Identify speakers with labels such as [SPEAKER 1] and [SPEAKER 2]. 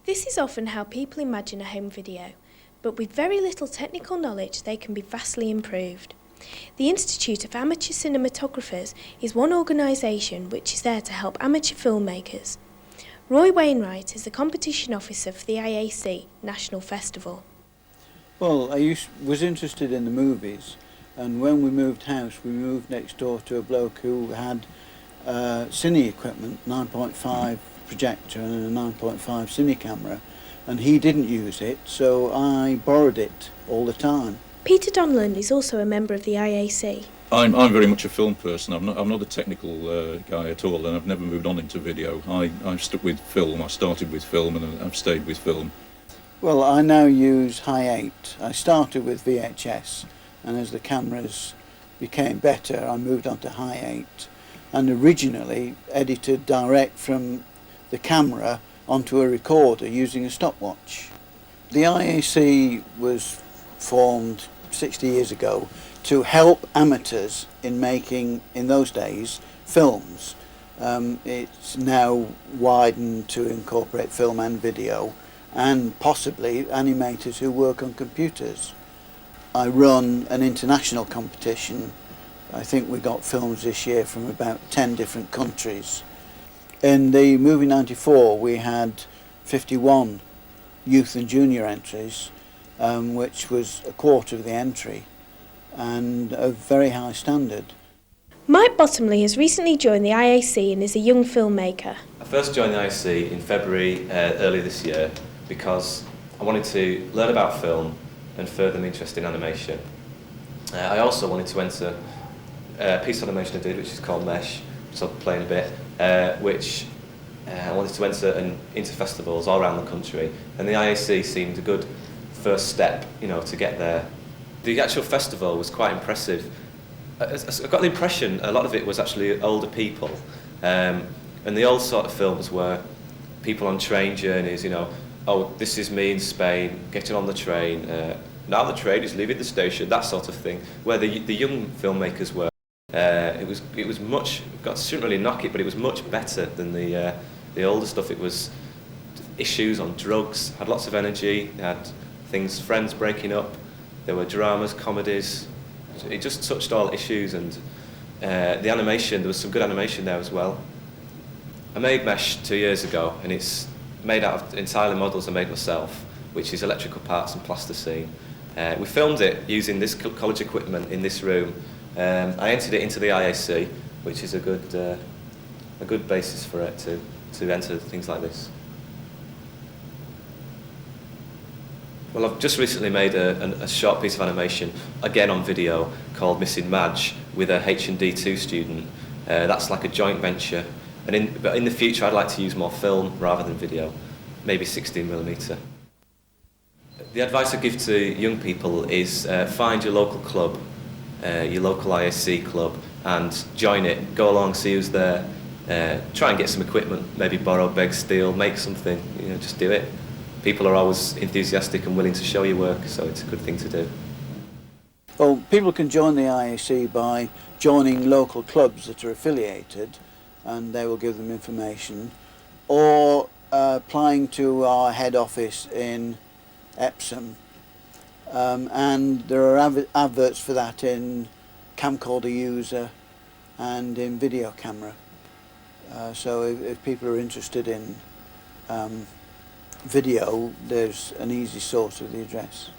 [SPEAKER 1] This is often how people imagine a home video, but with very little technical knowledge they can be vastly improved. The Institute of Amateur Cinematographers is one organisation which is there to help amateur filmmakers. Roy Wainwright is the competition officer for the IAC National Festival.
[SPEAKER 2] Well, was interested in the movies, and when we moved house we moved next door to a bloke who had cine equipment, 9.5 projector and a 9.5 cine camera, and he didn't use it, so I borrowed it all the time.
[SPEAKER 1] Peter Donlan is also a member of the IAC.
[SPEAKER 3] I'm very much a film person. I'm not a technical guy at all, and I've never moved on into video. I've stuck with film. I started with film and I've stayed with film.
[SPEAKER 2] Well, I now use Hi8. I started with VHS, and as the cameras became better I moved on to Hi8, and originally edited direct from the camera onto a recorder using a stopwatch. The IAC was formed 60 years ago to help amateurs in making, in those days, films. It's now widened to incorporate film and video, and possibly animators who work on computers. I run an international competition. I think we got films this year from about 10 different countries. In the Movie 94 we had 51 youth and junior entries, which was a quarter of the entry, and a very high standard.
[SPEAKER 1] Mike Bottomley has recently joined the IAC and is a young filmmaker.
[SPEAKER 4] I first joined the IAC in February earlier this year because I wanted to learn about film and further my interest in animation. I also wanted to enter a piece of animation I did, which is called Mesh, which I'll play in a bit, which I wanted to enter into festivals all around the country, and the IAC seemed a good first step, to get there. The actual festival was quite impressive. I got the impression a lot of it was actually older people, and the old sort of films were people on train journeys, oh, this is me in Spain, getting on the train, now the train is leaving the station, that sort of thing, where the young filmmakers were. It was much, shouldn't really knock it, but it was much better than the older stuff. It was issues on drugs, had lots of energy, had things, friends breaking up, there were dramas, comedies. It just touched all issues, and the animation, there was some good animation there as well. I made Mesh 2 years ago, and it's made out of entirely models I made myself, which is electrical parts and plasticine. We filmed it using this college equipment in this room. I entered it into the IAC, which is a good basis for it to enter things like this. Well, I've just recently made a short piece of animation, again on video, called Missing Madge, with a H&D2 student. That's like a joint venture, but in the future I'd like to use more film rather than video, maybe 16mm. The advice I give to young people is find your local club, your local IAC club, and join it. Go along, see who's there, try and get some equipment, maybe borrow, beg, steal, make something, just do it. People are always enthusiastic and willing to show your work, so it's a good thing to do.
[SPEAKER 2] Well, people can join the IAC by joining local clubs that are affiliated, and they will give them information, or applying to our head office in Epsom. And there are adverts for that in Camcorder User and in Video Camera. So if people are interested in video, there's an easy source of the address.